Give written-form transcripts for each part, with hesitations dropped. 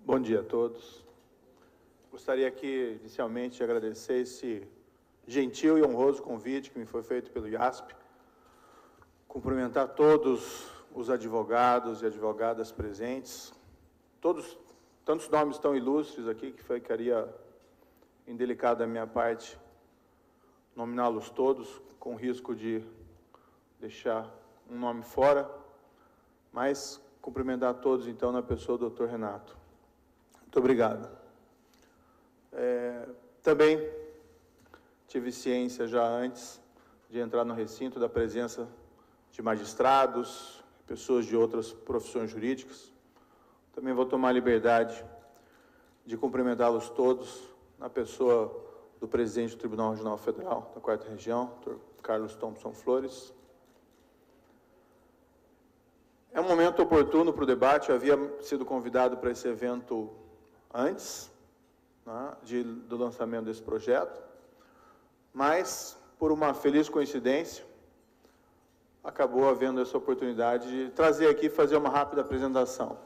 Bom dia a todos. Gostaria aqui, inicialmente, de agradecer esse gentil e honroso convite que me foi feito pelo IASP. Cumprimentar todos os advogados e advogadas presentes. Tantos nomes tão ilustres aqui que ficaria indelicado da minha parte nominá-los todos, com risco de deixar um nome fora, mas cumprimentar a todos, então, na pessoa do Dr. Renato. Muito obrigado. Também tive ciência já antes de entrar no recinto da presença de magistrados, pessoas de outras profissões jurídicas. Também vou tomar a liberdade de cumprimentá-los todos na pessoa do presidente do Tribunal Regional Federal da 4ª Região, Dr. Carlos Thompson Flores. É um momento oportuno para o debate. Eu havia sido convidado para esse evento antes, né, do lançamento desse projeto, mas, por uma feliz coincidência, acabou havendo essa oportunidade de trazer aqui e fazer uma rápida apresentação.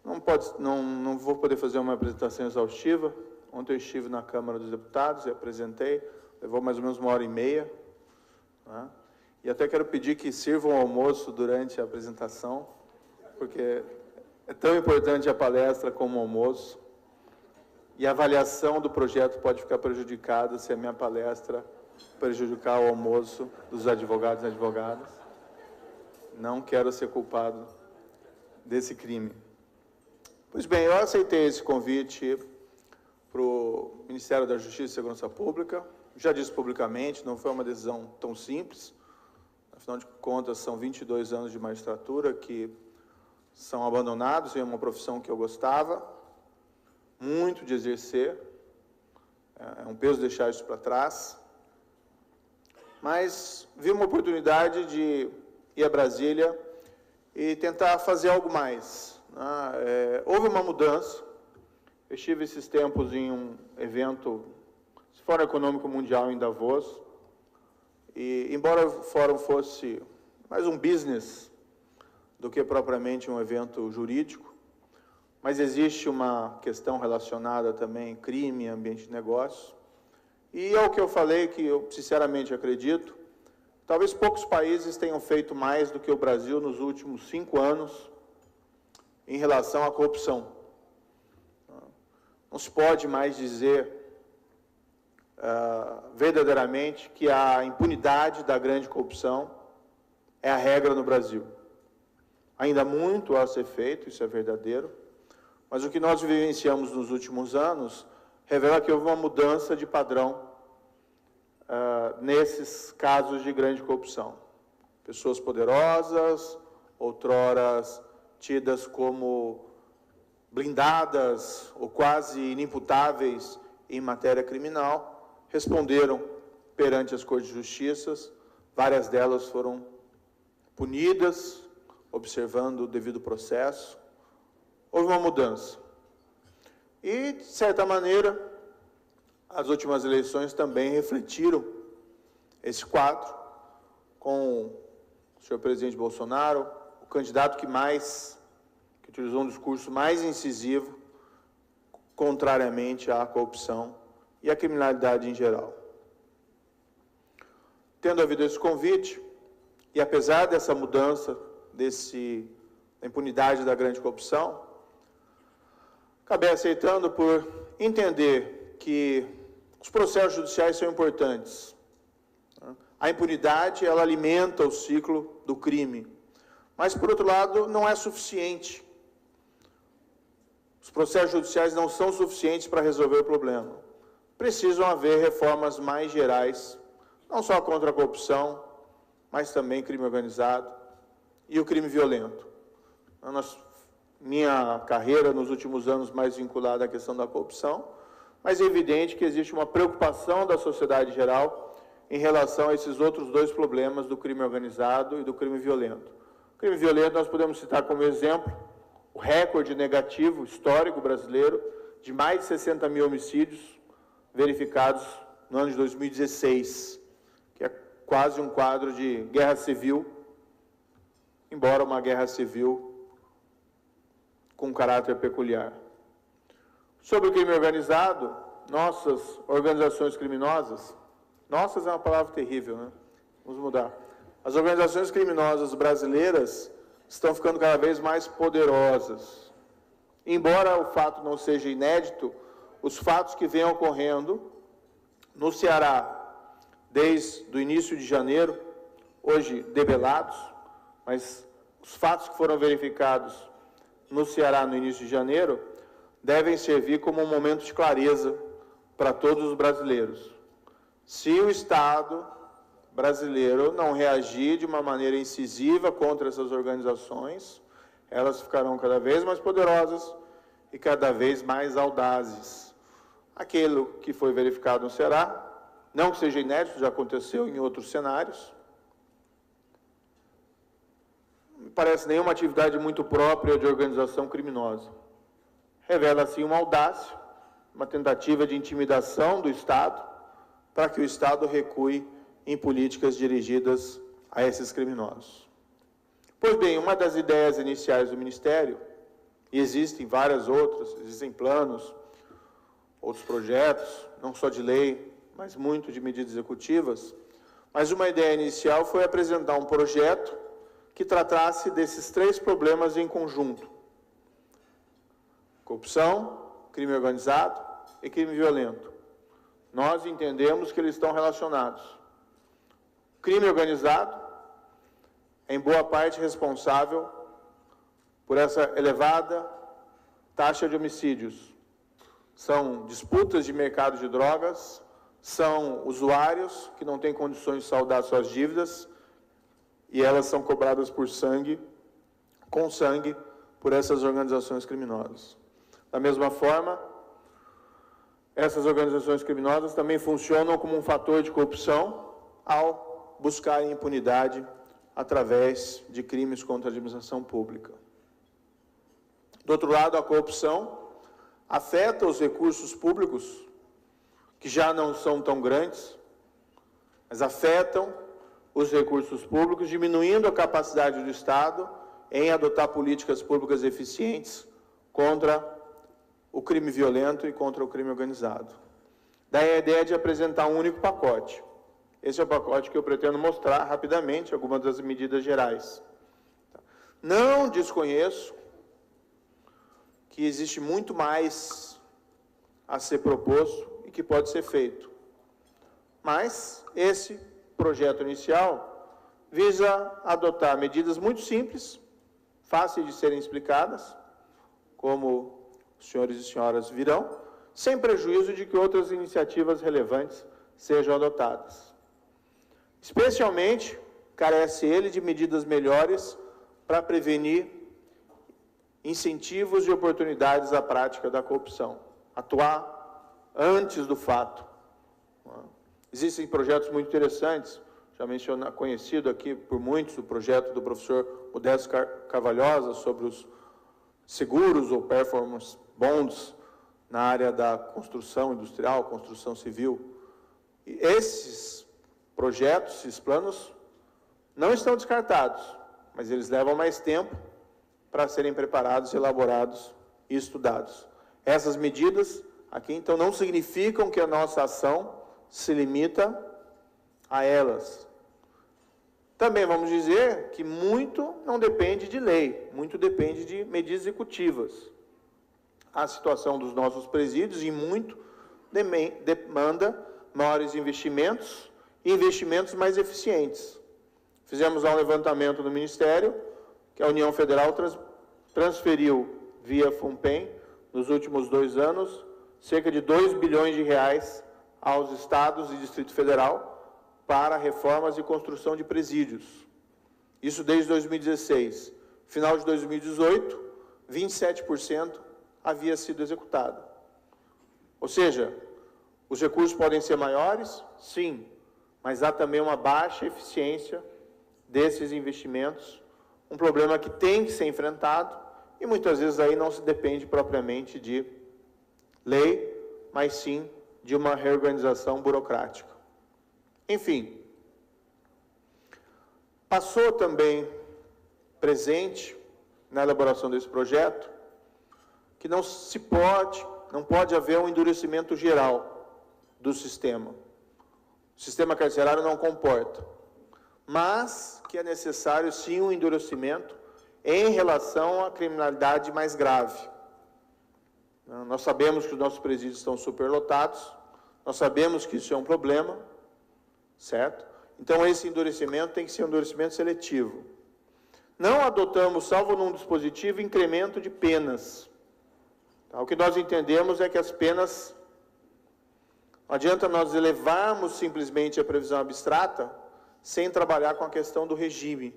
Não vou poder fazer uma apresentação exaustiva. Ontem eu estive na Câmara dos Deputados e apresentei, levou mais ou menos 1h30, né? E até quero pedir que sirvam o almoço durante a apresentação, porque é tão importante a palestra como o almoço, e a avaliação do projeto pode ficar prejudicada se a minha palestra prejudicar o almoço dos advogados e advogadas. Não quero ser culpado desse crime. Pois bem, eu aceitei esse convite para o Ministério da Justiça e Segurança Pública. Já disse publicamente, não foi uma decisão tão simples. Afinal de contas, são 22 anos de magistratura que são abandonados em uma profissão que eu gostava muito de exercer. É um peso deixar isso para trás. Mas vi uma oportunidade de ir a Brasília e tentar fazer algo mais. Houve uma mudança. Eu estive esses tempos em um evento, Fórum Econômico Mundial em Davos, e embora o fórum fosse mais um business do que propriamente um evento jurídico, mas existe uma questão relacionada também crime, ambiente de negócios, e é o que eu falei, que eu sinceramente acredito, talvez poucos países tenham feito mais do que o Brasil nos últimos 5 anos em relação à corrupção. Não se pode mais dizer verdadeiramente que a impunidade da grande corrupção é a regra no Brasil. Ainda há muito a ser feito, isso é verdadeiro, mas o que nós vivenciamos nos últimos anos revela que houve uma mudança de padrão nesses casos de grande corrupção. Pessoas poderosas, outrora tidas como blindadas ou quase inimputáveis em matéria criminal, responderam perante as Cortes de Justiça. Várias delas foram punidas, observando o devido processo. Houve uma mudança. E, de certa maneira, as últimas eleições também refletiram esse quadro, com o senhor presidente Bolsonaro, o candidato que utilizou um discurso mais incisivo, contrariamente à corrupção e à criminalidade em geral. Tendo havido esse convite, e apesar dessa mudança, da impunidade da grande corrupção, acabei aceitando por entender que os processos judiciais são importantes. A impunidade, ela alimenta o ciclo do crime, mas, por outro lado, não é suficiente. Os processos judiciais não são suficientes para resolver o problema. Precisam haver reformas mais gerais, não só contra a corrupção, mas também crime organizado e o crime violento. Minha carreira nos últimos anos mais vinculada à questão da corrupção, mas é evidente que existe uma preocupação da sociedade geral em relação a esses outros dois problemas do crime organizado e do crime violento. O crime violento nós podemos citar como exemplo o recorde negativo histórico brasileiro de mais de 60 mil homicídios verificados no ano de 2016, que é quase um quadro de guerra civil, embora uma guerra civil com um caráter peculiar. Sobre o crime organizado, nossas organizações criminosas, nossas é uma palavra terrível, né? Vamos mudar. As organizações criminosas brasileiras estão ficando cada vez mais poderosas. Embora o fato não seja inédito, os fatos que vêm ocorrendo no Ceará desde o início de janeiro, hoje debelados, mas os fatos que foram verificados no Ceará no início de janeiro devem servir como um momento de clareza para todos os brasileiros. Se o Estado brasileiro não reagir de uma maneira incisiva contra essas organizações, elas ficarão cada vez mais poderosas e cada vez mais audazes. Aquilo que foi verificado no Ceará, não que seja inédito, já aconteceu em outros cenários, não me parece nenhuma atividade muito própria de organização criminosa. Revela, assim, uma audácia, uma tentativa de intimidação do Estado, para que o Estado recue em políticas dirigidas a esses criminosos. Pois bem, uma das ideias iniciais do Ministério, e existem várias outras, existem planos, outros projetos, não só de lei, mas muito de medidas executivas, mas uma ideia inicial foi apresentar um projeto que tratasse desses três problemas em conjunto: corrupção, crime organizado e crime violento. Nós entendemos que eles estão relacionados. O crime organizado é, em boa parte, responsável por essa elevada taxa de homicídios. São disputas de mercado de drogas, são usuários que não têm condições de saldar suas dívidas e elas são cobradas por sangue, com sangue, por essas organizações criminosas. Da mesma forma, essas organizações criminosas também funcionam como um fator de corrupção ao buscarem impunidade através de crimes contra a administração pública. Do outro lado, a corrupção afeta os recursos públicos, que já não são tão grandes, mas afetam os recursos públicos, diminuindo a capacidade do Estado em adotar políticas públicas eficientes contra o crime violento e contra o crime organizado. Daí a ideia de apresentar um único pacote. Esse é o pacote que eu pretendo mostrar rapidamente, algumas das medidas gerais. Não desconheço que existe muito mais a ser proposto e que pode ser feito. Mas esse projeto inicial visa adotar medidas muito simples, fáceis de serem explicadas, como os senhores e senhoras virão, sem prejuízo de que outras iniciativas relevantes sejam adotadas. Especialmente, carece ele de medidas melhores para prevenir incentivos e oportunidades à prática da corrupção. Atuar antes do fato. Existem projetos muito interessantes, já conhecido aqui por muitos, o projeto do professor Modesto Carvalhosa sobre os seguros ou performance bonds na área da construção industrial, construção civil. E esses projetos, esses planos, não estão descartados, mas eles levam mais tempo para serem preparados, elaborados e estudados. Essas medidas aqui, então, não significam que a nossa ação se limita a elas. Também vamos dizer que muito não depende de lei, muito depende de medidas executivas. A situação dos nossos presídios, e muito, demanda maiores investimentos e investimentos mais eficientes. Fizemos um levantamento no Ministério, que a União Federal transferiu via FUNPEN, nos últimos 2 anos, cerca de 2 bilhões de reais aos estados e Distrito Federal para reformas e construção de presídios. Isso desde 2016. Final de 2018, 27% havia sido executado. Ou seja, os recursos podem ser maiores? Sim, mas há também uma baixa eficiência desses investimentos, um problema que tem que ser enfrentado e muitas vezes aí não se depende propriamente de lei, mas sim de uma reorganização burocrática. Enfim, passou também presente na elaboração desse projeto que não se pode não pode haver um endurecimento geral do sistema. O sistema carcerário não comporta. Mas que é necessário, sim, um endurecimento em relação à criminalidade mais grave. Nós sabemos que os nossos presídios estão superlotados, nós sabemos que isso é um problema, certo? Então, esse endurecimento tem que ser um endurecimento seletivo. Não adotamos, salvo num dispositivo, incremento de penas. Tá? O que nós entendemos é que as penas, não adianta nós elevarmos simplesmente a previsão abstrata sem trabalhar com a questão do regime.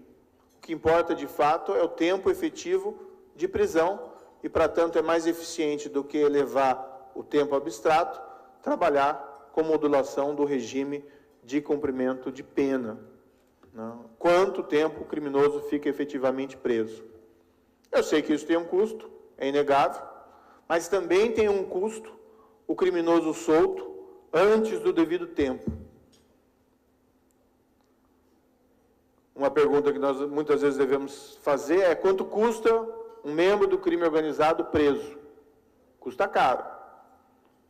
O que importa, de fato, é o tempo efetivo de prisão e, para tanto, é mais eficiente do que elevar o tempo abstrato, trabalhar com modulação do regime de cumprimento de pena. Não? Quanto tempo o criminoso fica efetivamente preso? Eu sei que isso tem um custo, é inegável, mas também tem um custo o criminoso solto antes do devido tempo. Uma pergunta que nós muitas vezes devemos fazer é: quanto custa um membro do crime organizado preso? Custa caro.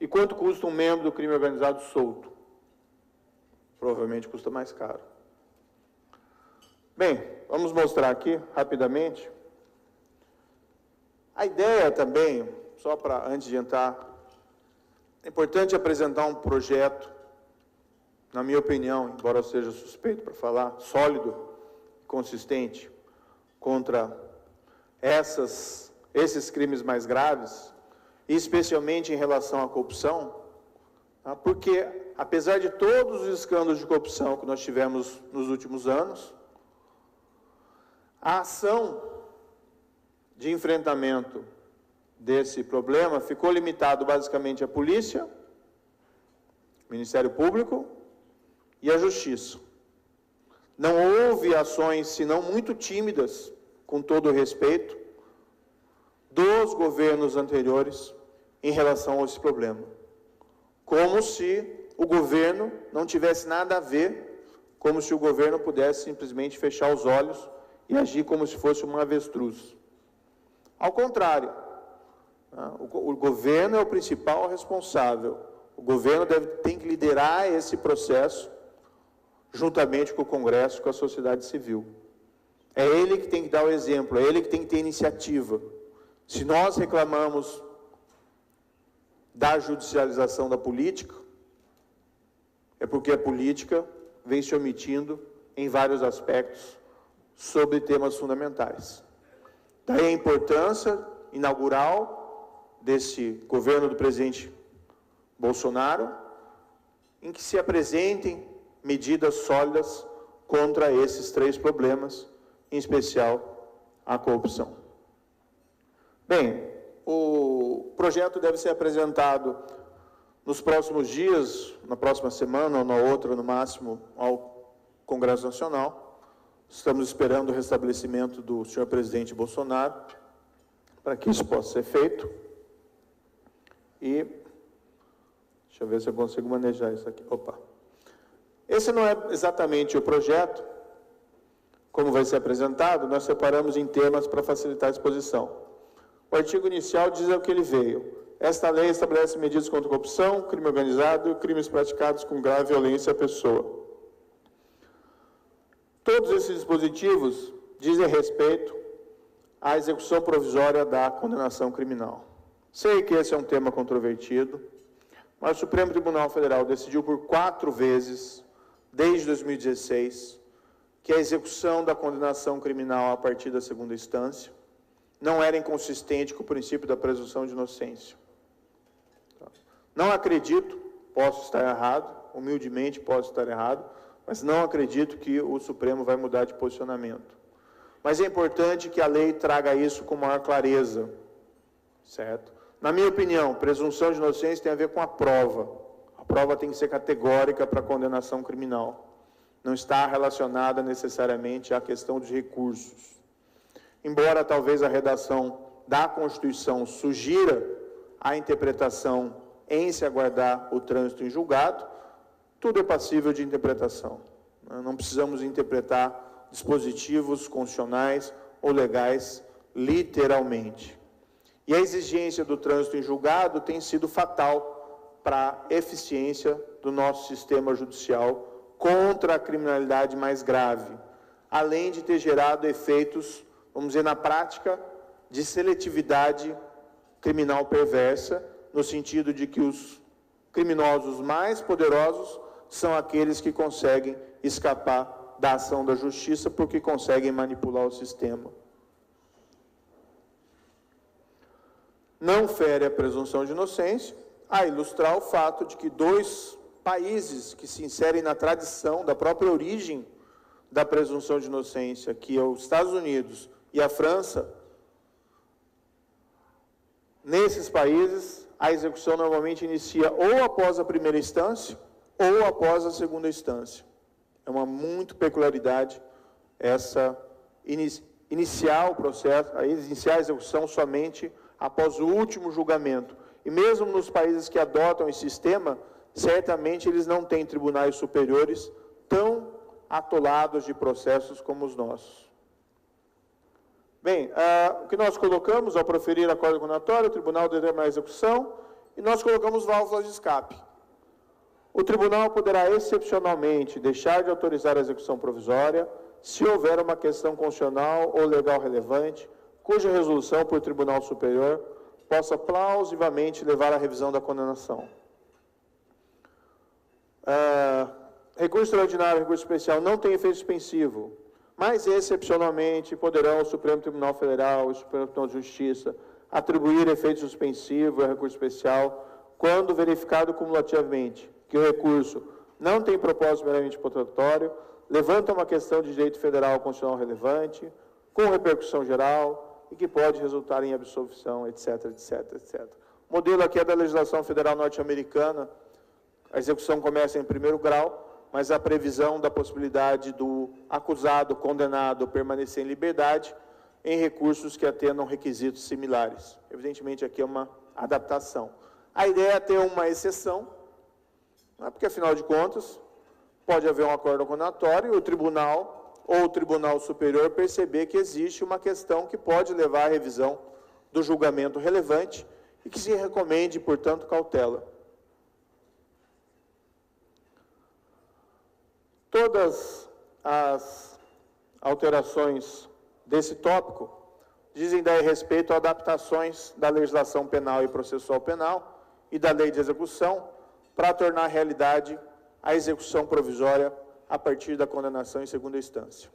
E quanto custa um membro do crime organizado solto? Provavelmente custa mais caro. Bem, vamos mostrar aqui rapidamente. A ideia também, só para antes de entrar, é importante apresentar um projeto, na minha opinião, embora eu seja suspeito para falar, sólido, consistente contra esses crimes mais graves, e especialmente em relação à corrupção, porque, apesar de todos os escândalos de corrupção que nós tivemos nos últimos anos, a ação de enfrentamento desse problema ficou limitado basicamente à polícia, Ministério Público e à Justiça. Não houve ações, senão muito tímidas, com todo o respeito, dos governos anteriores em relação a esse problema. Como se o governo não tivesse nada a ver, como se o governo pudesse simplesmente fechar os olhos e agir como se fosse uma avestruz. Ao contrário, o governo é o principal responsável. O governo tem que liderar esse processo juntamente com o Congresso, com a sociedade civil. É ele que tem que dar o exemplo, é ele que tem que ter iniciativa. Se nós reclamamos da judicialização da política, é porque a política vem se omitindo em vários aspectos sobre temas fundamentais. Daí a importância inaugural desse governo do presidente Bolsonaro, em que se apresentem medidas sólidas contra esses três problemas, em especial a corrupção. Bem, o projeto deve ser apresentado nos próximos dias, na próxima semana ou na outra, no máximo, ao Congresso Nacional. Estamos esperando o restabelecimento do senhor presidente Bolsonaro para que isso possa ser feito. E deixa eu ver se eu consigo manejar isso aqui. Opa! Esse não é exatamente o projeto, como vai ser apresentado, nós separamos em temas para facilitar a exposição. O artigo inicial diz ao que ele veio. Esta lei estabelece medidas contra a corrupção, crime organizado e crimes praticados com grave violência à pessoa. Todos esses dispositivos dizem respeito à execução provisória da condenação criminal. Sei que esse é um tema controvertido, mas o Supremo Tribunal Federal decidiu por 4 vezes, desde 2016, que a execução da condenação criminal a partir da segunda instância não era inconsistente com o princípio da presunção de inocência. Não acredito, posso estar errado, humildemente posso estar errado, mas não acredito que o Supremo vai mudar de posicionamento. Mas é importante que a lei traga isso com maior clareza, certo? Na minha opinião, presunção de inocência tem a ver com a prova. A prova tem que ser categórica para a condenação criminal. Não está relacionada necessariamente à questão dos recursos. Embora talvez a redação da Constituição sugira a interpretação em se aguardar o trânsito em julgado, tudo é passível de interpretação. Não precisamos interpretar dispositivos constitucionais ou legais literalmente. E a exigência do trânsito em julgado tem sido fatal para a eficiência do nosso sistema judicial contra a criminalidade mais grave, além de ter gerado efeitos, vamos dizer, na prática, de seletividade criminal perversa, no sentido de que os criminosos mais poderosos são aqueles que conseguem escapar da ação da justiça porque conseguem manipular o sistema. Não fere a presunção de inocência, a ilustrar o fato de que dois países que se inserem na tradição da própria origem da presunção de inocência, que é os Estados Unidos e a França, nesses países, a execução normalmente inicia ou após a primeira instância ou após a segunda instância. É uma muito peculiaridade essa iniciar o processo, iniciar a execução somente após o último julgamento. E mesmo nos países que adotam esse sistema, certamente eles não têm tribunais superiores tão atolados de processos como os nossos. Bem, o que nós colocamos ao proferir acordo condenatório, o tribunal determina a execução, e nós colocamos válvulas de escape. O tribunal poderá excepcionalmente deixar de autorizar a execução provisória se houver uma questão constitucional ou legal relevante, cuja resolução por tribunal superior possa plausivelmente levar à revisão da condenação. Recurso extraordinário e recurso especial não tem efeito suspensivo, mas excepcionalmente poderão o Supremo Tribunal Federal e o Supremo Tribunal de Justiça atribuir efeito suspensivo ao recurso especial quando verificado cumulativamente que o recurso não tem propósito meramente potentatório, levanta uma questão de direito federal ou constitucional relevante, com repercussão geral e que pode resultar em absolvição, etc, etc, etc. O modelo aqui é da legislação federal norte-americana. A execução começa em primeiro grau, mas a previsão da possibilidade do acusado, condenado, permanecer em liberdade em recursos que atendam requisitos similares. Evidentemente, aqui é uma adaptação. A ideia é ter uma exceção, porque, afinal de contas, pode haver um acordo condenatório e o tribunal ou o Tribunal Superior perceber que existe uma questão que pode levar à revisão do julgamento relevante e que se recomende, portanto, cautela. Todas as alterações desse tópico dizem dar respeito a adaptações da legislação penal e processual penal e da lei de execução para tornar realidade a execução provisória a partir da condenação em segunda instância.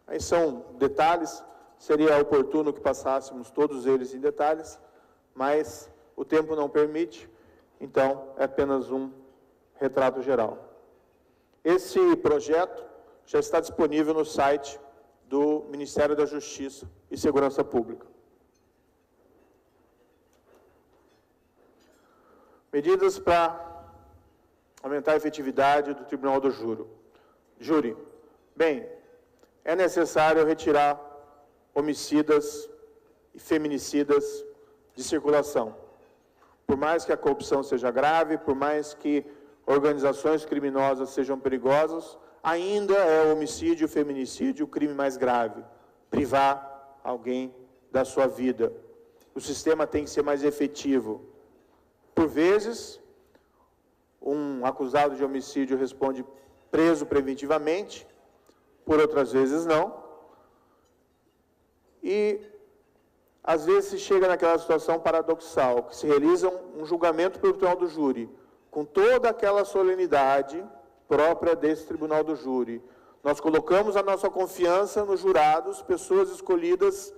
Aí são detalhes, seria oportuno que passássemos todos eles em detalhes, mas o tempo não permite, então é apenas um retrato geral. Esse projeto já está disponível no site do Ministério da Justiça e Segurança Pública. Medidas para aumentar a efetividade do Tribunal do Júri. Bem, é necessário retirar homicidas e feminicidas de circulação. Por mais que a corrupção seja grave, por mais que organizações criminosas sejam perigosas, ainda é o homicídio e o feminicídio o crime mais grave, privar alguém da sua vida. O sistema tem que ser mais efetivo. Por vezes, um acusado de homicídio responde preso preventivamente, por outras vezes não. E, às vezes, se chega naquela situação paradoxal, que se realiza um julgamento pelo Tribunal do Júri, com toda aquela solenidade própria desse Tribunal do Júri. Nós colocamos a nossa confiança nos jurados, pessoas escolhidas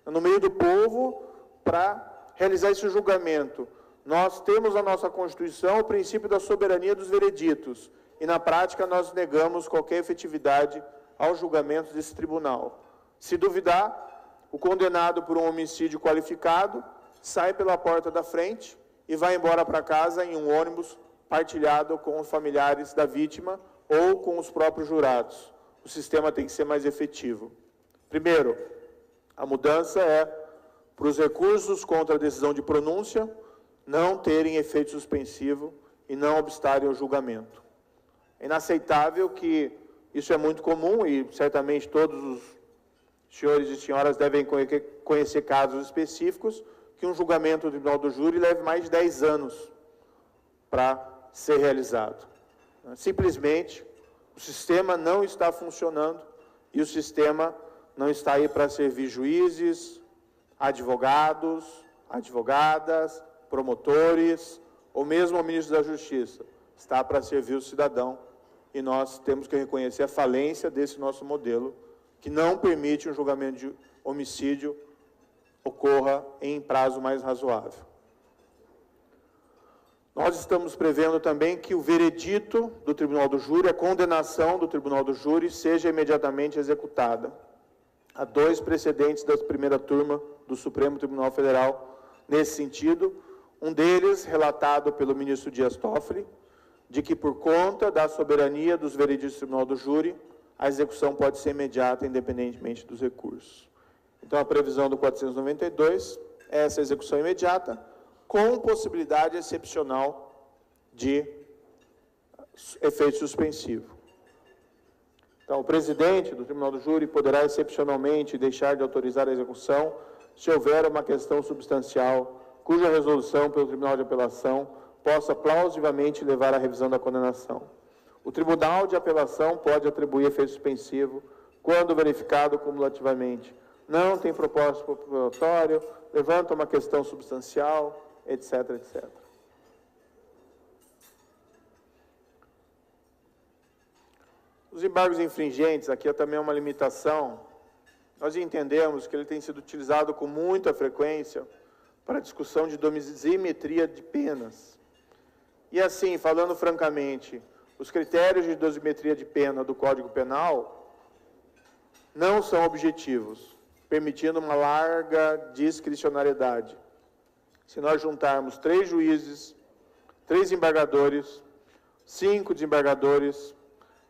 no meio do povo para realizar esse julgamento. Nós temos na nossa Constituição o princípio da soberania dos vereditos, e na prática nós negamos qualquer efetividade aos julgamentos desse tribunal. Se duvidar, o condenado por um homicídio qualificado sai pela porta da frente e vai embora para casa em um ônibus partilhado com os familiares da vítima ou com os próprios jurados. O sistema tem que ser mais efetivo. Primeiro, a mudança é para os recursos contra a decisão de pronúncia não terem efeito suspensivo e não obstarem ao julgamento. É inaceitável que isso é muito comum e certamente todos os senhores e senhoras devem conhecer casos específicos que que um julgamento do Tribunal do Júri leve mais de 10 anos para ser realizado. Simplesmente, o sistema não está funcionando e o sistema não está aí para servir juízes, advogados, advogadas, promotores ou mesmo o ministro da Justiça. Está para servir o cidadão e nós temos que reconhecer a falência desse nosso modelo, que não permite um julgamento de homicídio ocorra em prazo mais razoável. Nós estamos prevendo também que o veredito do Tribunal do Júri, a condenação do Tribunal do Júri, seja imediatamente executada. Há 2 precedentes da primeira turma do Supremo Tribunal Federal nesse sentido, um deles relatado pelo ministro Dias Toffoli, de que por conta da soberania dos vereditos do Tribunal do Júri, a execução pode ser imediata, independentemente dos recursos. Então, a previsão do 492 é essa execução imediata, com possibilidade excepcional de efeito suspensivo. Então, o presidente do Tribunal do Júri poderá excepcionalmente deixar de autorizar a execução se houver uma questão substancial cuja resolução pelo Tribunal de Apelação possa plausivelmente levar à revisão da condenação. O Tribunal de Apelação pode atribuir efeito suspensivo quando verificado cumulativamente não tem propósito probatório, levanta uma questão substancial, etc, etc. Os embargos infringentes, aqui também é uma limitação. Nós entendemos que ele tem sido utilizado com muita frequência para a discussão de dosimetria de penas. E assim, falando francamente, os critérios de dosimetria de pena do Código Penal não são objetivos, permitindo uma larga discricionariedade. Se nós juntarmos 3 juízes, 3 embargadores, 5 desembargadores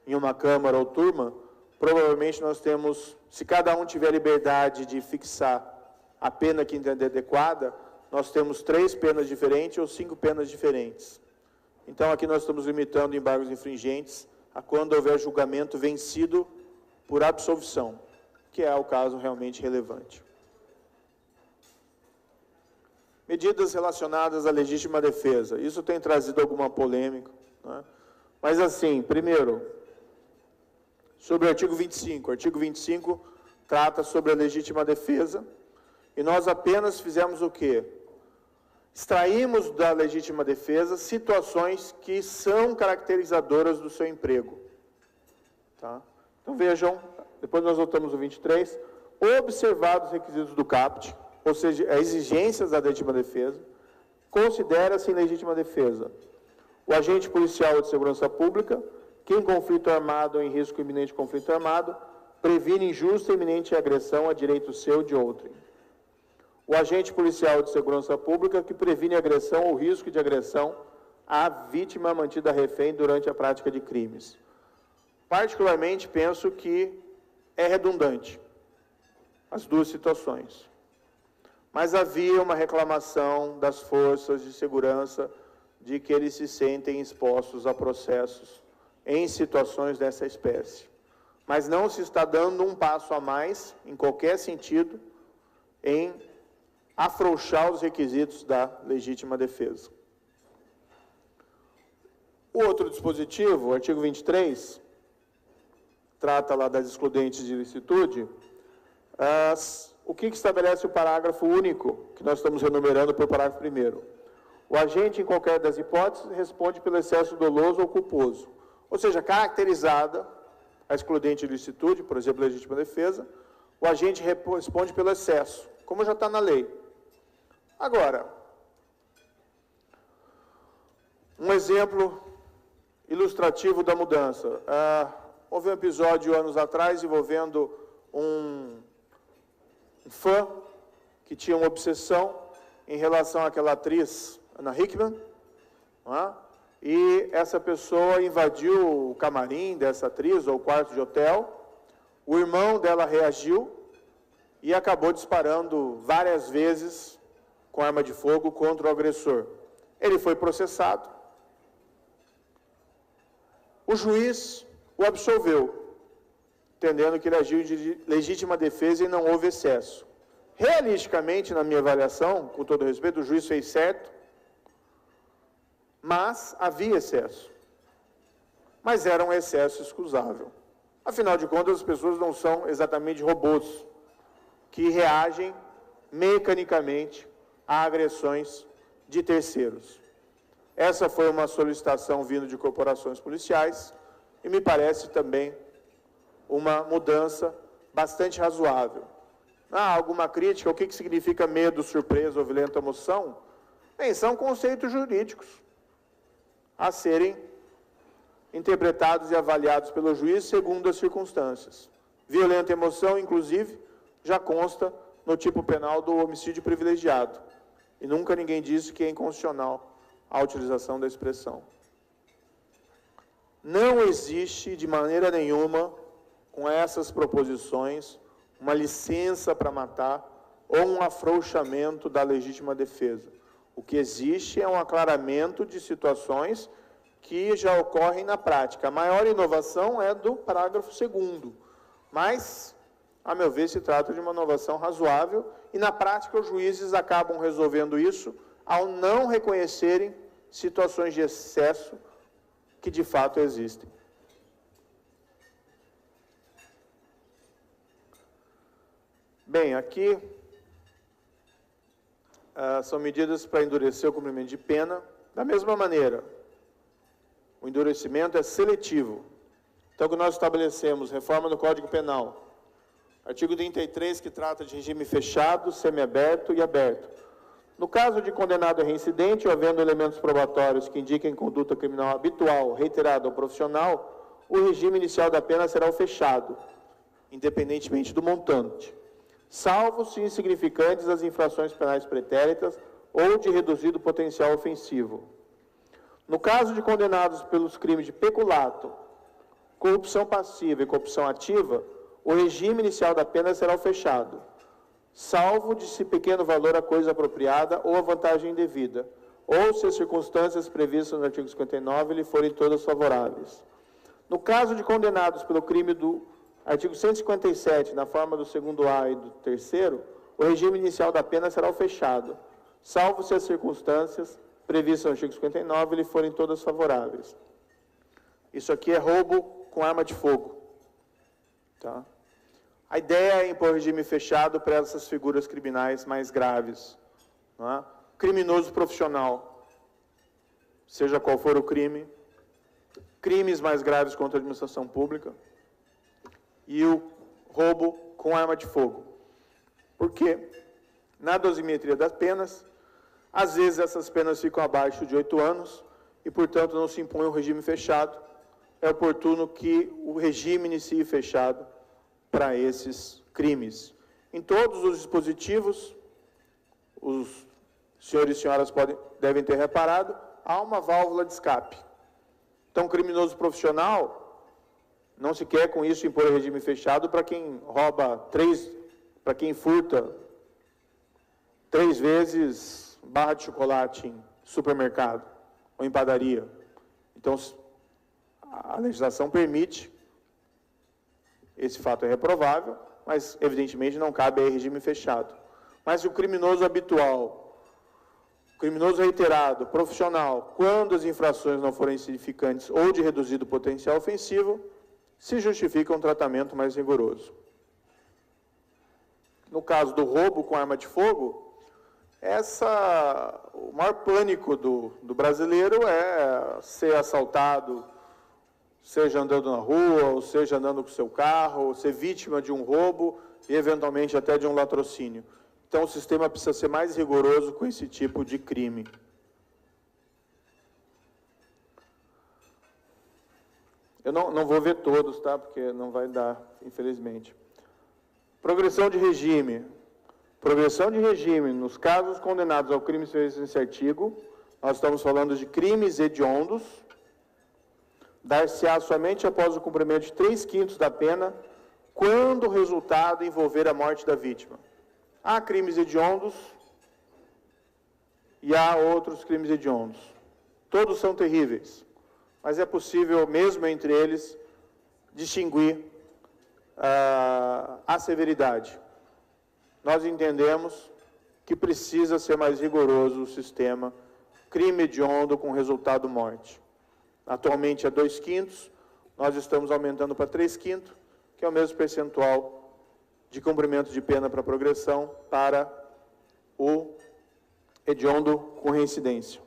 em uma Câmara ou turma, provavelmente nós temos, se cada um tiver liberdade de fixar a pena que entender adequada, nós temos 3 penas diferentes ou 5 penas diferentes. Então, aqui nós estamos limitando embargos infringentes a quando houver julgamento vencido por absolvição, que é o caso realmente relevante. Medidas relacionadas à legítima defesa. Isso tem trazido alguma polêmica, né? Mas assim, primeiro, sobre o artigo 25. O artigo 25 trata sobre a legítima defesa e nós apenas fizemos o quê? Extraímos da legítima defesa situações que são caracterizadoras do seu emprego. Tá? Então vejam, depois nós voltamos no 23, observados os requisitos do CAPT, ou seja, as exigências da legítima defesa, considera-se em legítima defesa o agente policial ou de segurança pública, que em conflito armado ou em risco iminente de conflito armado, previne injusta e iminente agressão a direito seu ou de outrem. O agente policial de segurança pública que previne agressão ou risco de agressão à vítima mantida refém durante a prática de crimes. Particularmente, penso que é redundante as duas situações. Mas havia uma reclamação das forças de segurança de que eles se sentem expostos a processos em situações dessa espécie. Mas não se está dando um passo a mais, em qualquer sentido, em afrouxar os requisitos da legítima defesa. O outro dispositivo, o artigo 23, trata lá das excludentes de ilicitude. O que estabelece o parágrafo único, que nós estamos renumerando por parágrafo 1º? O agente, em qualquer das hipóteses, responde pelo excesso doloso ou culposo. Ou seja, caracterizada a excludente de ilicitude, por exemplo, legítima defesa, o agente responde pelo excesso, como já está na lei. Agora, um exemplo ilustrativo da mudança. Houve um episódio anos atrás envolvendo um fã que tinha uma obsessão em relação àquela atriz, Ana Hickman, e essa pessoa invadiu o camarim dessa atriz, ou o quarto de hotel. O irmão dela reagiu e acabou disparando várias vezes com arma de fogo contra o agressor. Ele foi processado. O juiz o absolveu, entendendo que ele agiu de legítima defesa e não houve excesso. realisticamente, na minha avaliação, com todo respeito, o juiz fez certo, mas havia excesso. Mas era um excesso excusável. Afinal de contas, as pessoas não são exatamente robôs que reagem mecanicamente a agressões de terceiros. Essa foi uma solicitação vindo de corporações policiais e me parece também uma mudança bastante razoável. Alguma crítica? O que significa medo, surpresa ou violenta emoção? Bem, são conceitos jurídicos a serem interpretados e avaliados pelo juiz segundo as circunstâncias. Violenta emoção, inclusive, já consta no tipo penal do homicídio privilegiado. E nunca ninguém disse que é inconstitucional a utilização da expressão. Não existe, de maneira nenhuma, com essas proposições, uma licença para matar ou um afrouxamento da legítima defesa. O que existe é um aclaramento de situações que já ocorrem na prática. A maior inovação é do parágrafo 2º, mas, a meu ver, se trata de uma inovação razoável e, na prática, os juízes acabam resolvendo isso ao não reconhecerem situações de excesso que, de fato, existem. Bem, aqui são medidas para endurecer o cumprimento de pena. Da mesma maneira, o endurecimento é seletivo. Então, que nós estabelecemos reforma do Código Penal, artigo 33, que trata de regime fechado, semiaberto e aberto. No caso de condenado reincidente, ou havendo elementos probatórios que indiquem conduta criminal habitual, reiterada ou profissional, o regime inicial da pena será o fechado, independentemente do montante, salvo se insignificantes as infrações penais pretéritas ou de reduzido potencial ofensivo. No caso de condenados pelos crimes de peculato, corrupção passiva e corrupção ativa, o regime inicial da pena será o fechado, salvo de se pequeno valor a coisa apropriada ou a vantagem indevida, ou se as circunstâncias previstas no artigo 59 lhe forem todas favoráveis. No caso de condenados pelo crime do artigo 157, na forma do 2º-A e do 3º, o regime inicial da pena será o fechado, salvo se as circunstâncias previstas no artigo 59 lhe forem todas favoráveis. Isso aqui é roubo com arma de fogo. Tá? A ideia é impor regime fechado para essas figuras criminais mais graves. Não é? Criminoso profissional, seja qual for o crime, crimes mais graves contra a administração pública e o roubo com arma de fogo. Porque, na dosimetria das penas, às vezes essas penas ficam abaixo de 8 anos e, portanto, não se impõe um regime fechado. É oportuno que o regime inicie fechado para esses crimes. Em todos os dispositivos, os senhores e senhoras devem ter reparado, há uma válvula de escape. Então, criminoso profissional, não se quer com isso impor regime fechado para quem rouba para quem furta 3 vezes barra de chocolate em supermercado ou em padaria. Então, a legislação permite, esse fato é reprovável, mas evidentemente não cabe aí regime fechado. Mas se o criminoso habitual, criminoso reiterado, profissional, quando as infrações não forem insignificantes ou de reduzido potencial ofensivo, se justifica um tratamento mais rigoroso. No caso do roubo com arma de fogo, o maior pânico do brasileiro é ser assaltado, seja andando na rua, ou seja andando com o seu carro, ou ser vítima de um roubo e, eventualmente, até de um latrocínio. Então, o sistema precisa ser mais rigoroso com esse tipo de crime. Eu não vou ver todos, tá? Porque não vai dar, infelizmente. Progressão de regime. Progressão de regime, nos casos condenados ao crime previsto nesse artigo, nós estamos falando de crimes hediondos, dar-se-á somente após o cumprimento de 3/5 da pena, quando o resultado envolver a morte da vítima. Há crimes hediondos e há outros crimes hediondos. Todos são terríveis, mas é possível, mesmo entre eles, distinguir a severidade. nós entendemos que precisa ser mais rigoroso o sistema crime hediondo com resultado morte. Atualmente é 2/5, nós estamos aumentando para 3/5, que é o mesmo percentual de cumprimento de pena para progressão para o hediondo com reincidência.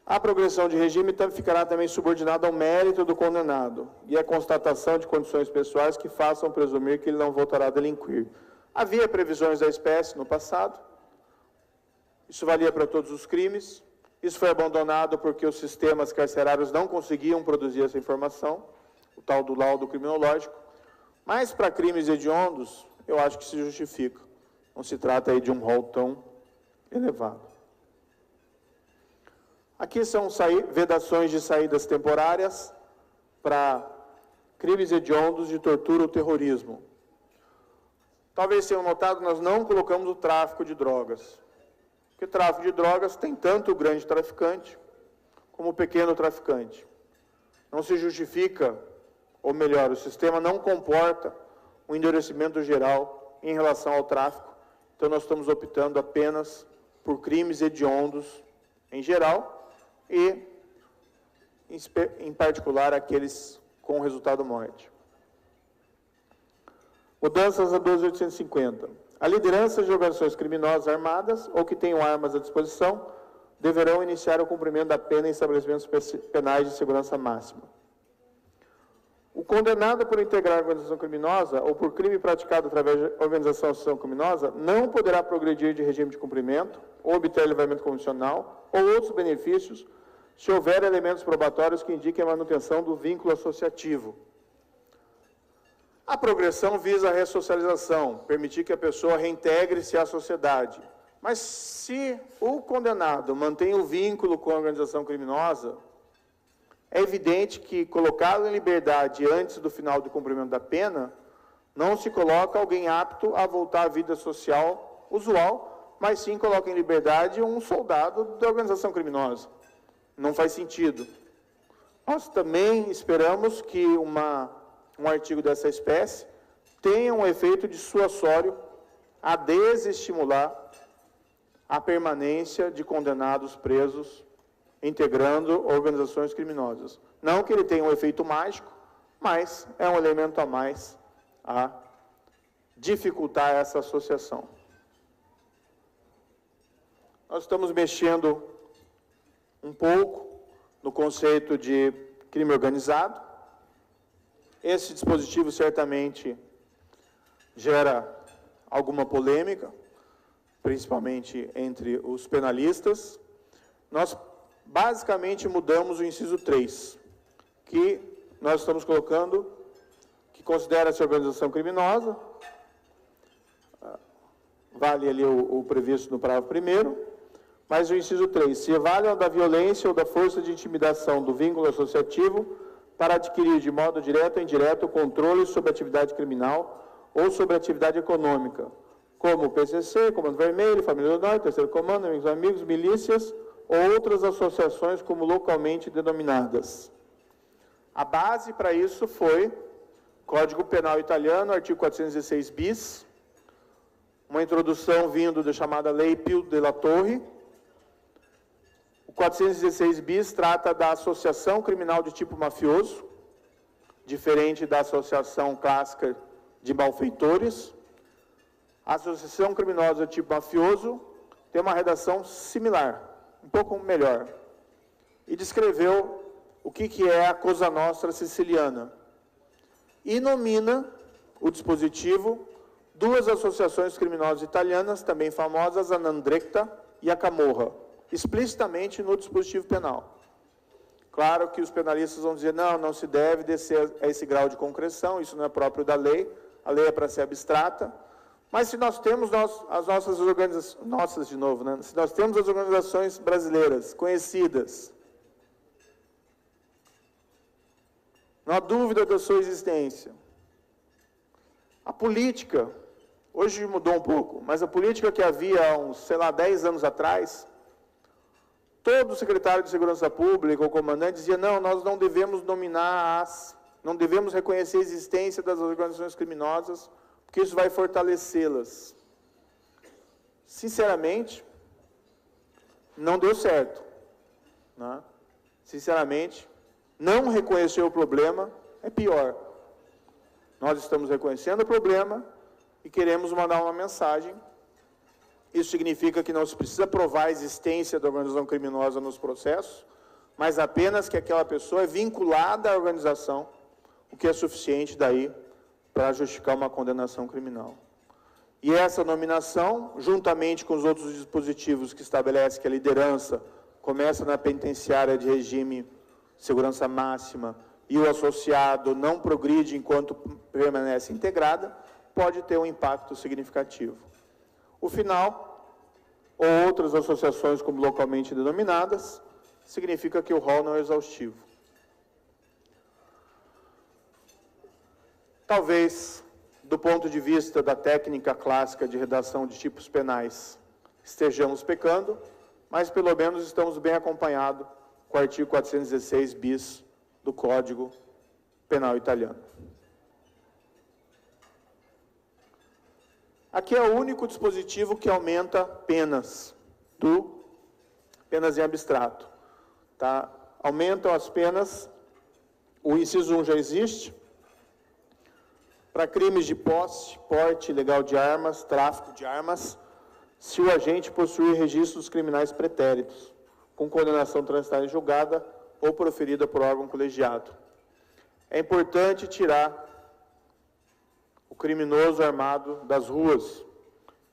A progressão de regime ficará também subordinada ao mérito do condenado e à constatação de condições pessoais que façam presumir que ele não voltará a delinquir. Havia previsões da espécie no passado, isso valia para todos os crimes, isso foi abandonado porque os sistemas carcerários não conseguiam produzir essa informação, o tal do laudo criminológico, mas para crimes hediondos, eu acho que se justifica. Não se trata aí de um rol tão elevado. Aqui são vedações de saídas temporárias para crimes hediondos de tortura ou terrorismo. Talvez tenham notado, nós não colocamos o tráfico de drogas. Porque o tráfico de drogas tem tanto o grande traficante como o pequeno traficante. Não se justifica, ou melhor, o sistema não comporta um endurecimento geral em relação ao tráfico. Então nós estamos optando apenas por crimes hediondos em geral, e, em particular, aqueles com resultado morte. Mudanças a 12.850. A liderança de organizações criminosas armadas ou que tenham armas à disposição deverão iniciar o cumprimento da pena em estabelecimentos penais de segurança máxima. O condenado por integrar a organização criminosa ou por crime praticado através de organização ou associação criminosa não poderá progredir de regime de cumprimento ou obter livramento condicional ou outros benefícios se houver elementos probatórios que indiquem a manutenção do vínculo associativo. A progressão visa a ressocialização, permitir que a pessoa reintegre-se à sociedade. Mas se o condenado mantém o vínculo com a organização criminosa, é evidente que, colocado em liberdade antes do final do cumprimento da pena, não se coloca alguém apto a voltar à vida social usual, mas sim coloca em liberdade um soldado da organização criminosa. Não faz sentido. Nós também esperamos que um artigo dessa espécie tenha um efeito dissuasório a desestimular a permanência de condenados presos integrando organizações criminosas. Não que ele tenha um efeito mágico, mas é um elemento a mais a dificultar essa associação. Nós estamos mexendo um pouco no conceito de crime organizado. Esse dispositivo certamente gera alguma polêmica, principalmente entre os penalistas. Nós basicamente mudamos o inciso 3, que nós estamos colocando, que considera-se organização criminosa, vale ali o previsto no parágrafo 1º, mas o inciso 3, se valem da violência ou da força de intimidação do vínculo associativo para adquirir de modo direto ou indireto o controle sobre a atividade criminal ou sobre a atividade econômica, como o PCC, Comando Vermelho, Família do Norte, Terceiro Comando, Amigos, milícias ou outras associações como localmente denominadas. A base para isso foi Código Penal Italiano, artigo 416 bis, uma introdução vindo da chamada Lei Pio della Torre. O 416 bis trata da associação criminal de tipo mafioso, diferente da associação clássica de malfeitores. A associação criminosa de tipo mafioso tem uma redação similar, um pouco melhor, e descreveu o que é a Cosa Nostra siciliana. E nomina o dispositivo duas associações criminosas italianas, também famosas, a 'Ndrangheta e a Camorra, explicitamente no dispositivo penal. Claro que os penalistas vão dizer, não se deve descer a esse grau de concreção, isso não é próprio da lei, a lei é para ser abstrata, mas se nós temos as nossas organizações, se nós temos as organizações brasileiras conhecidas, não há dúvida da sua existência. A política, hoje mudou um pouco, mas a política que havia há uns, 10 anos atrás, todo secretário de Segurança Pública ou comandante dizia, nós não devemos nominar não devemos reconhecer a existência das organizações criminosas porque isso vai fortalecê-las. Sinceramente, não deu certo, né? Sinceramente, não reconhecer o problema é pior. Nós estamos reconhecendo o problema e queremos mandar uma mensagem. Isso significa que não se precisa provar a existência da organização criminosa nos processos, mas apenas que aquela pessoa é vinculada à organização, o que é suficiente daí para justificar uma condenação criminal. E essa nominação, juntamente com os outros dispositivos que estabelecem que a liderança começa na penitenciária de regime de segurança máxima e o associado não progride enquanto permanece integrada, pode ter um impacto significativo. O final, ou outras associações como localmente denominadas, significa que o rol não é exaustivo. Talvez, do ponto de vista da técnica clássica de redação de tipos penais, estejamos pecando, mas pelo menos estamos bem acompanhados com o artigo 416 bis do Código Penal Italiano. Aqui é o único dispositivo que aumenta penas em abstrato. Tá? Aumentam as penas, o inciso 1 já existe, para crimes de posse, porte ilegal de armas, tráfico de armas, se o agente possuir registros criminais pretéritos, com condenação transitada em julgada ou proferida por órgão colegiado. É importante tirar o criminoso armado das ruas.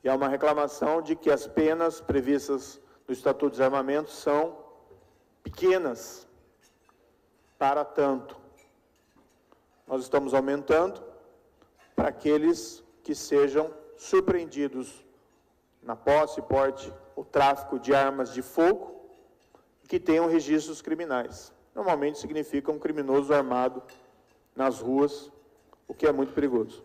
E há uma reclamação de que as penas previstas no Estatuto de Desarmamento são pequenas para tanto. Nós estamos aumentando para aqueles que sejam surpreendidos na posse, porte ou tráfico de armas de fogo que tenham registros criminais. Normalmente significa um criminoso armado nas ruas, o que é muito perigoso.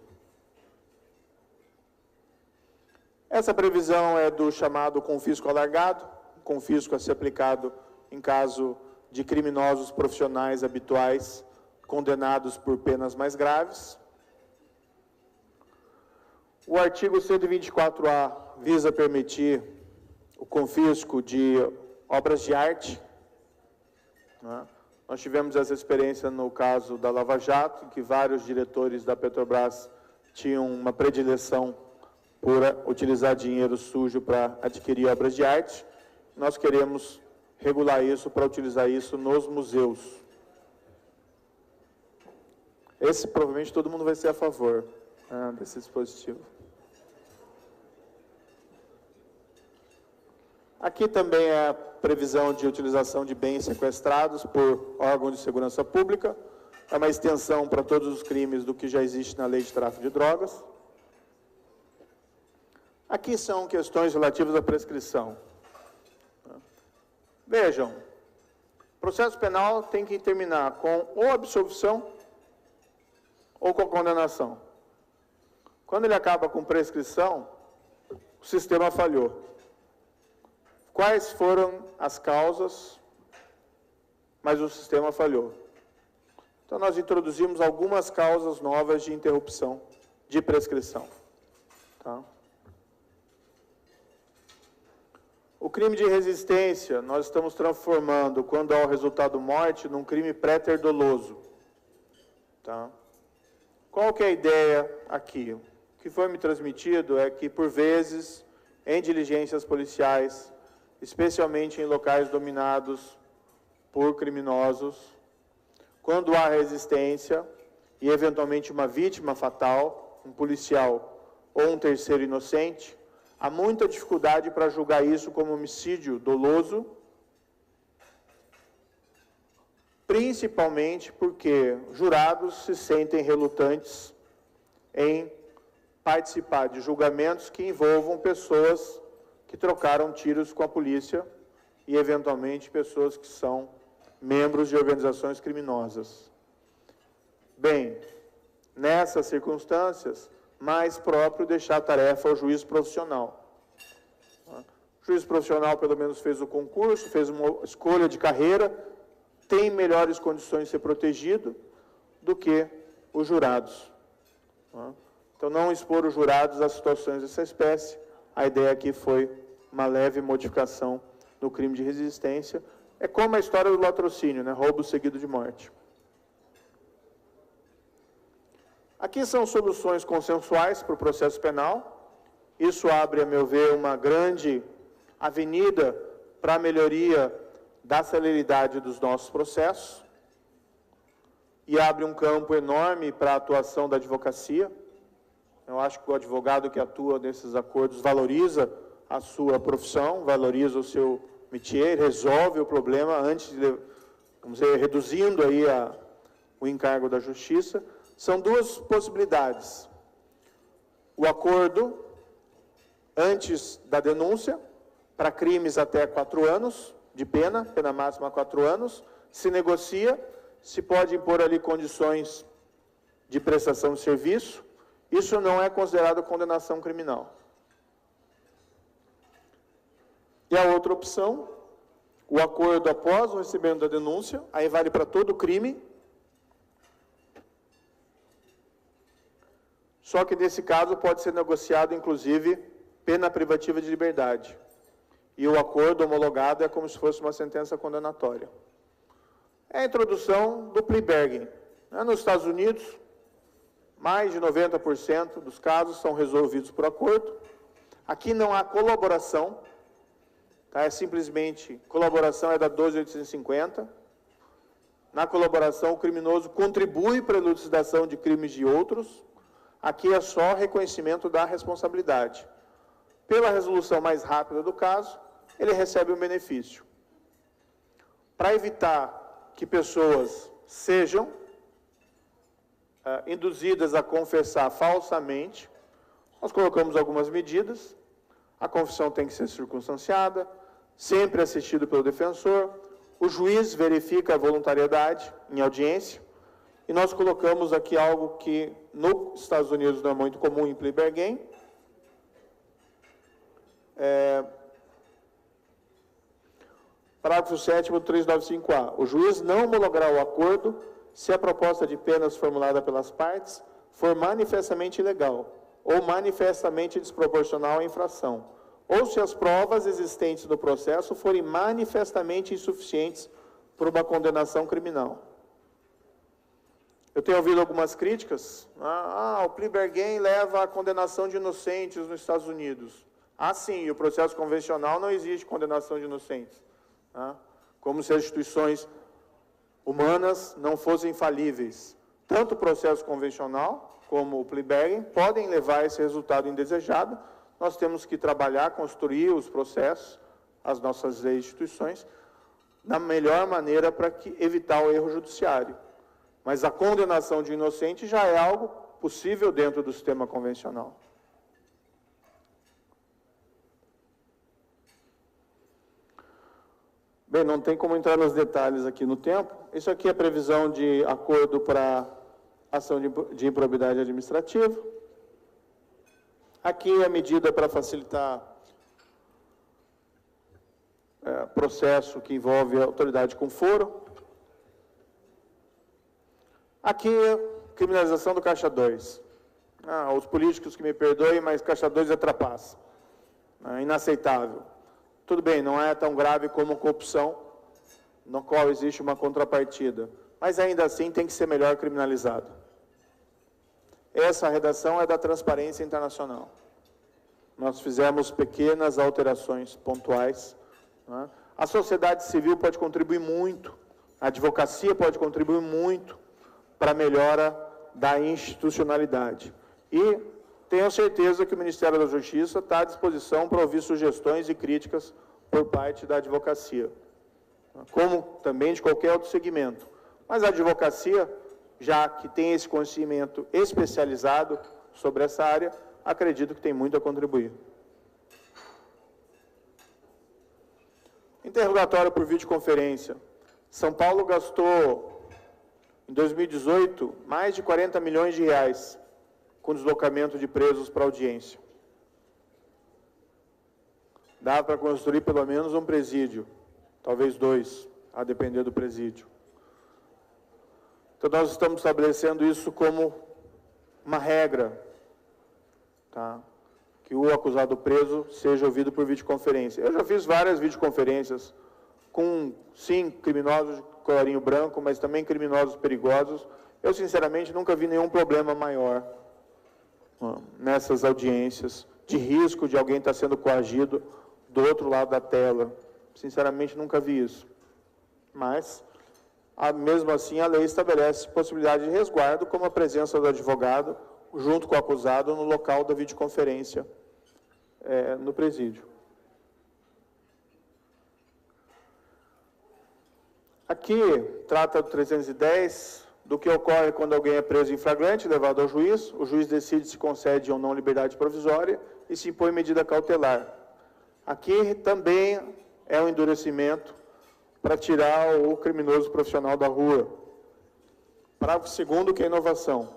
Essa previsão é do chamado confisco alargado, confisco a ser aplicado em caso de criminosos profissionais habituais condenados por penas mais graves. O artigo 124A visa permitir o confisco de obras de arte, né? Nós tivemos essa experiência no caso da Lava Jato, em que vários diretores da Petrobras tinham uma predileção por utilizar dinheiro sujo para adquirir obras de arte. Nós queremos regular isso para utilizar isso nos museus. Esse provavelmente todo mundo vai ser a favor, né, desse dispositivo. Aqui também é a previsão de utilização de bens sequestrados por órgãos de segurança pública. É uma extensão para todos os crimes do que já existe na lei de tráfico de drogas. Aqui são questões relativas à prescrição. Vejam, o processo penal tem que terminar com ou absolvição ou com condenação. Quando ele acaba com prescrição, o sistema falhou. Quais foram as causas, mas o sistema falhou. Então, nós introduzimos algumas causas novas de interrupção de prescrição. Tá? O crime de resistência, nós estamos transformando, quando há o resultado morte, num crime pré-ter-doloso. Tá? Qual que é a ideia aqui? O que foi me transmitido é que, por vezes, em diligências policiais, especialmente em locais dominados por criminosos, quando há resistência e, eventualmente, uma vítima fatal, um policial ou um terceiro inocente, há muita dificuldade para julgar isso como homicídio doloso, principalmente porque jurados se sentem relutantes em participar de julgamentos que envolvam pessoas que trocaram tiros com a polícia e, eventualmente, pessoas que são membros de organizações criminosas. Bem, nessas circunstâncias, mais próprio deixar a tarefa ao juiz profissional. O juiz profissional, pelo menos, fez o concurso, fez uma escolha de carreira, tem melhores condições de ser protegido do que os jurados. Então, não expor os jurados a situações dessa espécie. A ideia aqui foi uma leve modificação no crime de resistência. É como a história do latrocínio, né? Roubo seguido de morte. Aqui são soluções consensuais para o processo penal. Isso abre, a meu ver, uma grande avenida para a melhoria da celeridade dos nossos processos e abre um campo enorme para a atuação da advocacia. Eu acho que o advogado que atua nesses acordos valoriza a sua profissão, valoriza o seu métier, resolve o problema antes de, vamos dizer, reduzindo aí o encargo da justiça. São duas possibilidades. O acordo antes da denúncia, para crimes até 4 anos de pena, pena máxima 4 anos, se negocia, se pode impor ali condições de prestação de serviço. Isso não é considerado condenação criminal. E a outra opção, o acordo após o recebimento da denúncia, aí vale para todo crime. Só que nesse caso pode ser negociado, inclusive, pena privativa de liberdade. E o acordo homologado é como se fosse uma sentença condenatória. É a introdução do plea bargain. Nos Estados Unidos, mais de 90% dos casos são resolvidos por acordo. Aqui não há colaboração, tá? É simplesmente, colaboração é da 12.850. Na colaboração, o criminoso contribui para a elucidação de crimes de outros. Aqui é só reconhecimento da responsabilidade. Pela resolução mais rápida do caso, ele recebe um benefício. Para evitar que pessoas sejam induzidas a confessar falsamente, nós colocamos algumas medidas. A confissão tem que ser circunstanciada, sempre assistido pelo defensor. O juiz verifica a voluntariedade em audiência. E nós colocamos aqui algo que nos Estados Unidos não é muito comum em plea bargain. Parágrafo 7º do 395A. O juiz não homologará o acordo se a proposta de penas formulada pelas partes for manifestamente ilegal ou manifestamente desproporcional à infração, ou se as provas existentes no processo forem manifestamente insuficientes para uma condenação criminal. Eu tenho ouvido algumas críticas. O plea bargain leva à condenação de inocentes nos Estados Unidos. Sim, o processo convencional não existe condenação de inocentes. Como se as instituições humanas não fossem infalíveis. Tanto o processo convencional como o plea bargain podem levar a esse resultado indesejado. Nós temos que trabalhar, construir os processos, as nossas leis e instituições, da melhor maneira para evitar o erro judiciário. Mas a condenação de inocente já é algo possível dentro do sistema convencional. Bem, não tem como entrar nos detalhes aqui no tempo. Isso aqui é a previsão de acordo para ação de improbidade administrativa. Aqui é a medida para facilitar processo que envolve a autoridade com foro. Aqui é criminalização do Caixa 2. Os políticos que me perdoem, mas Caixa 2 é trapaça. Inaceitável. Tudo bem, não é tão grave como corrupção, no qual existe uma contrapartida, mas ainda assim tem que ser melhor criminalizado. Essa redação é da Transparência Internacional. Nós fizemos pequenas alterações pontuais. A sociedade civil pode contribuir muito, a advocacia pode contribuir muito para a melhora da institucionalidade. E tenho certeza que o Ministério da Justiça está à disposição para ouvir sugestões e críticas por parte da advocacia, como também de qualquer outro segmento. Mas a advocacia, já que tem esse conhecimento especializado sobre essa área, acredito que tem muito a contribuir. Interrogatório por videoconferência. São Paulo gastou, em 2018, mais de 40 milhões de reais com deslocamento de presos para audiência. Dá para construir pelo menos um presídio, talvez 2, a depender do presídio. Então nós estamos estabelecendo isso como uma regra tá? Que o acusado preso seja ouvido por videoconferência. Eu já fiz várias videoconferências com, sim, criminosos de colarinho branco, mas também criminosos perigosos. Eu, sinceramente, nunca vi nenhum problema maior nessas audiências, de risco de alguém estar sendo coagido do outro lado da tela. Sinceramente, nunca vi isso. Mas, mesmo assim, a lei estabelece possibilidade de resguardo, como a presença do advogado, junto com o acusado, no local da videoconferência, no presídio. Aqui, trata do 310, do que ocorre quando alguém é preso em flagrante, levado ao juiz. O juiz decide se concede ou não liberdade provisória e se impõe medida cautelar. Aqui também é um endurecimento para tirar o criminoso profissional da rua. Parágrafo 2º, que é a inovação.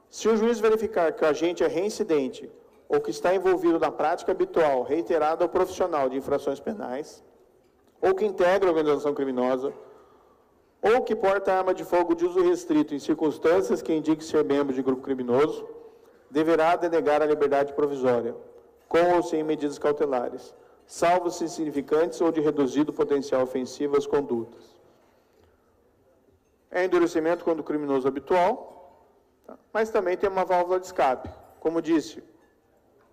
Se o juiz verificar que o agente é reincidente ou que está envolvido na prática habitual, reiterada ou profissional de infrações penais, ou que integra a organização criminosa, ou que porta arma de fogo de uso restrito em circunstâncias que indique ser membro de grupo criminoso, deverá denegar a liberdade provisória, com ou sem medidas cautelares, salvo se significantes ou de reduzido potencial ofensivo às condutas. É endurecimento quando o criminoso habitual, mas também tem uma válvula de escape. Como disse,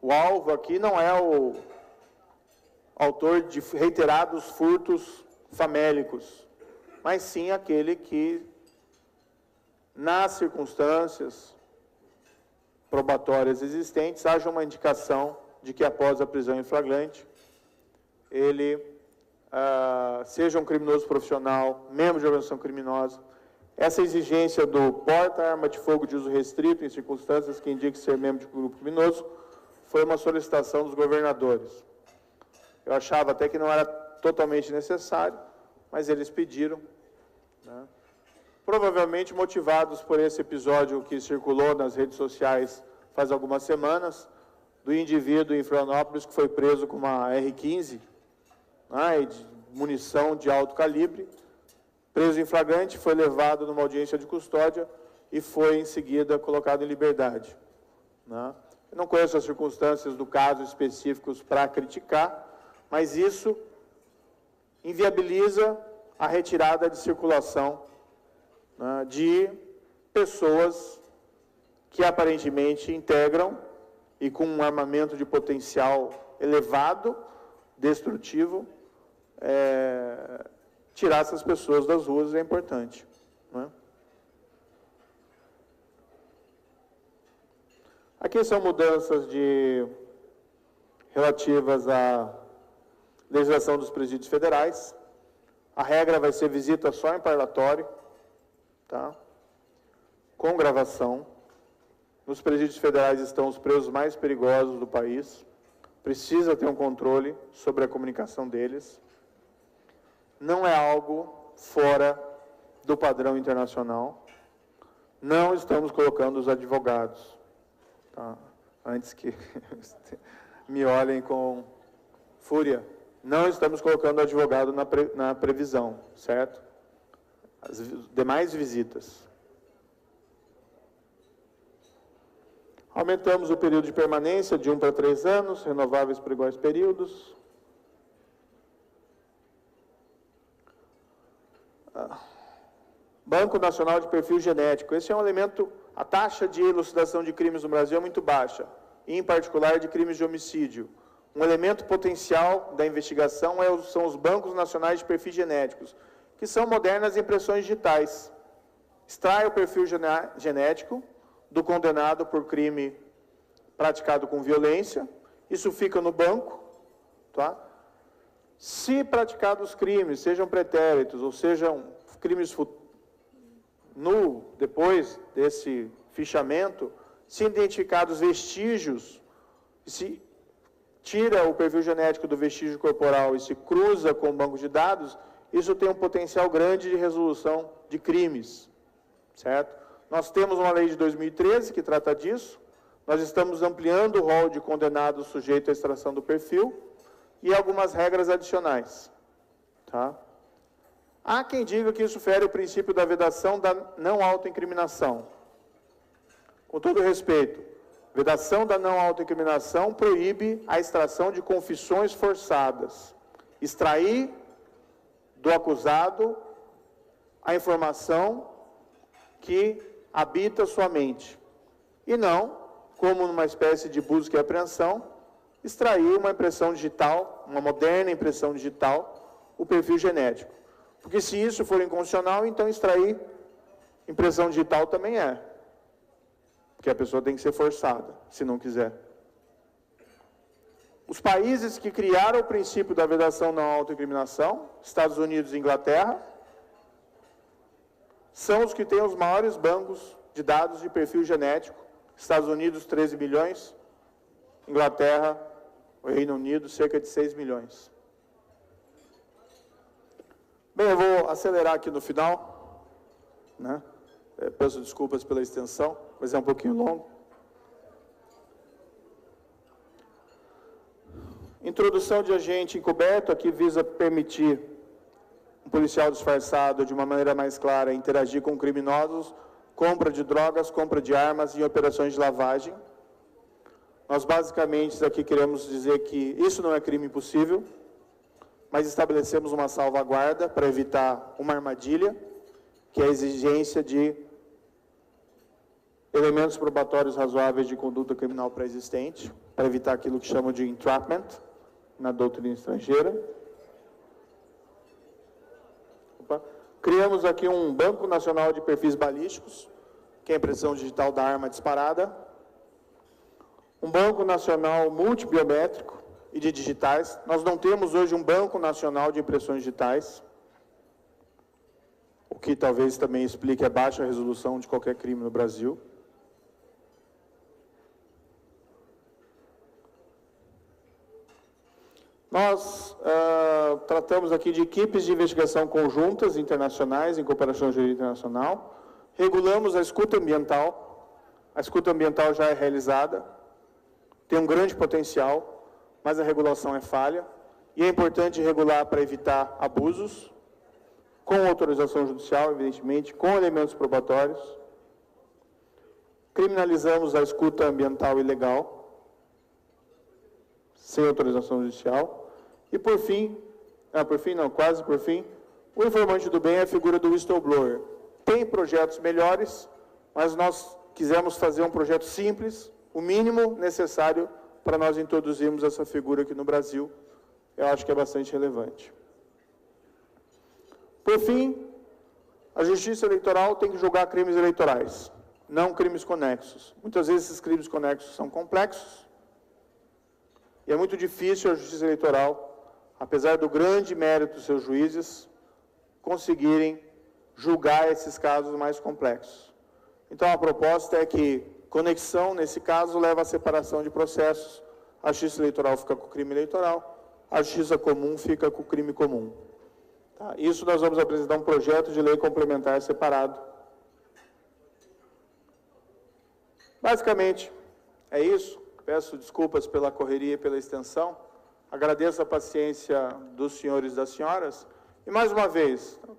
o alvo aqui não é o autor de reiterados furtos famélicos, mas sim aquele que, nas circunstâncias probatórias existentes, haja uma indicação de que após a prisão em flagrante, ele seja um criminoso profissional, membro de organização criminosa. Essa exigência do porta-arma de fogo de uso restrito em circunstâncias que indique ser membro de grupo criminoso foi uma solicitação dos governadores. Eu achava até que não era totalmente necessário, mas eles pediram, né? Provavelmente motivados por esse episódio que circulou nas redes sociais faz algumas semanas, do indivíduo em Florianópolis que foi preso com uma R15, né, de munição de alto calibre, preso em flagrante, foi levado numa audiência de custódia e foi em seguida colocado em liberdade, né? Eu não conheço as circunstâncias do caso específicos para criticar, mas isso inviabiliza a retirada de circulação, né, de pessoas que aparentemente integram e com um armamento de potencial elevado, destrutivo, tirar essas pessoas das ruas é importante, né? Aqui são mudanças relativas à legislação dos presídios federais. A regra vai ser visita só em parlatório, tá? Com gravação. Nos presídios federais estão os presos mais perigosos do país. Precisa ter um controle sobre a comunicação deles. Não é algo fora do padrão internacional. Não estamos colocando os advogados, tá? Antes que me olhem com fúria. Não estamos colocando o advogado na previsão, certo? As demais visitas. Aumentamos o período de permanência de 1 para 3 anos, renováveis por iguais períodos. Banco Nacional de Perfil Genético. Esse é um elemento, a taxa de elucidação de crimes no Brasil é muito baixa, e em particular de crimes de homicídio. Um elemento potencial da investigação são os bancos nacionais de perfis genéticos, que são modernas impressões digitais. Extrai o perfil genético do condenado por crime praticado com violência, isso fica no banco, tá? Se praticados crimes, sejam pretéritos ou sejam crimes depois desse fichamento, se identificados vestígios, se tira o perfil genético do vestígio corporal e se cruza com o banco de dados, isso tem um potencial grande de resolução de crimes, certo? Nós temos uma lei de 2013 que trata disso, nós estamos ampliando o rol de condenados sujeitos à extração do perfil e algumas regras adicionais, tá? Há quem diga que isso fere o princípio da vedação da não autoincriminação. Com todo respeito, Vedação da não autoincriminação proíbe a extração de confissões forçadas. Extrair do acusado a informação que habita sua mente. E não, como numa espécie de busca e apreensão, extrair uma impressão digital, uma moderna impressão digital, o perfil genético. Porque se isso for inconstitucional, então extrair impressão digital também é. Porque a pessoa tem que ser forçada, se não quiser. Os países que criaram o princípio da vedação não autoincriminação, Estados Unidos e Inglaterra, são os que têm os maiores bancos de dados de perfil genético. Estados Unidos, 13 milhões. Inglaterra, o Reino Unido, cerca de 6 milhões. Bem, eu vou acelerar aqui no final, né? Peço desculpas pela extensão, mas é um pouquinho longo. Introdução de agente encoberto, aqui visa permitir um policial disfarçado de uma maneira mais clara interagir com criminosos, compra de drogas, compra de armas e operações de lavagem. Nós basicamente aqui queremos dizer que isso não é crime impossível, mas estabelecemos uma salvaguarda para evitar uma armadilha, que é a exigência de elementos probatórios razoáveis de conduta criminal pré-existente, para evitar aquilo que chamam de entrapment na doutrina estrangeira. Criamos aqui um Banco Nacional de Perfis Balísticos, que é a impressão digital da arma disparada. Um Banco Nacional Multibiométrico e de digitais. Nós não temos hoje um Banco Nacional de Impressões Digitais, o que talvez também explique a baixa resolução de qualquer crime no Brasil. Nós tratamos aqui de equipes de investigação conjuntas internacionais, em cooperação jurídica internacional. Regulamos a escuta ambiental. A escuta ambiental já é realizada, tem um grande potencial, mas a regulação é falha. E é importante regular para evitar abusos, com autorização judicial, evidentemente, com elementos probatórios. Criminalizamos a escuta ambiental ilegal, sem autorização judicial. E por fim, quase por fim, o informante do bem é a figura do whistleblower. Tem projetos melhores, mas nós quisemos fazer um projeto simples, o mínimo necessário para nós introduzirmos essa figura aqui no Brasil. Eu acho que é bastante relevante. Por fim, a Justiça Eleitoral tem que julgar crimes eleitorais, não crimes conexos. Muitas vezes esses crimes conexos são complexos, e é muito difícil a Justiça Eleitoral, apesar do grande mérito dos seus juízes, conseguirem julgar esses casos mais complexos. Então, a proposta é que conexão, nesse caso, leva à separação de processos. A Justiça Eleitoral fica com o crime eleitoral, a Justiça Comum fica com o crime comum. Tá? Isso nós vamos apresentar um projeto de lei complementar separado. Basicamente, é isso. Peço desculpas pela correria e pela extensão. Agradeço a paciência dos senhores e das senhoras. E, mais uma vez, o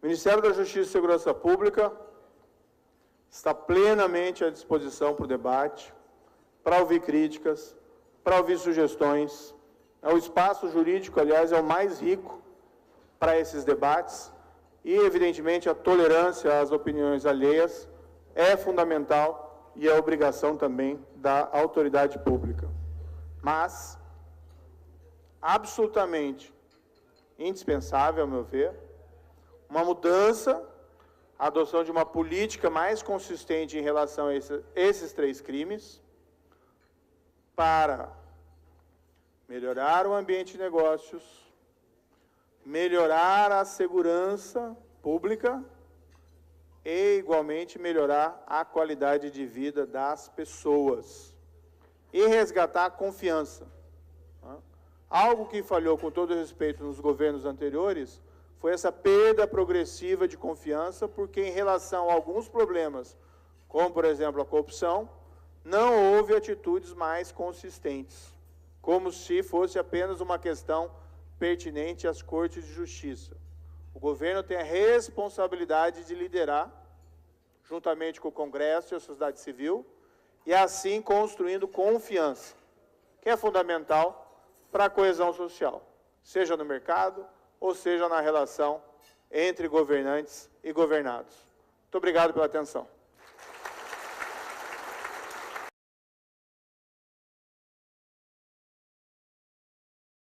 Ministério da Justiça e Segurança Pública está plenamente à disposição para o debate, para ouvir críticas, para ouvir sugestões. O espaço jurídico, aliás, é o mais rico para esses debates. E, evidentemente, a tolerância às opiniões alheias é fundamental e é obrigação também da autoridade pública. Mas absolutamente indispensável, ao meu ver, uma mudança, a adoção de uma política mais consistente em relação a esses três crimes, para melhorar o ambiente de negócios, melhorar a segurança pública e, igualmente, melhorar a qualidade de vida das pessoas e resgatar a confiança. Algo que falhou, com todo respeito, nos governos anteriores, foi essa perda progressiva de confiança, porque em relação a alguns problemas, como, por exemplo, a corrupção, não houve atitudes mais consistentes, como se fosse apenas uma questão pertinente às cortes de justiça. O governo tem a responsabilidade de liderar, juntamente com o Congresso e a sociedade civil, e assim construindo confiança, que é fundamental para a coesão social, seja no mercado ou seja na relação entre governantes e governados. Muito obrigado pela atenção.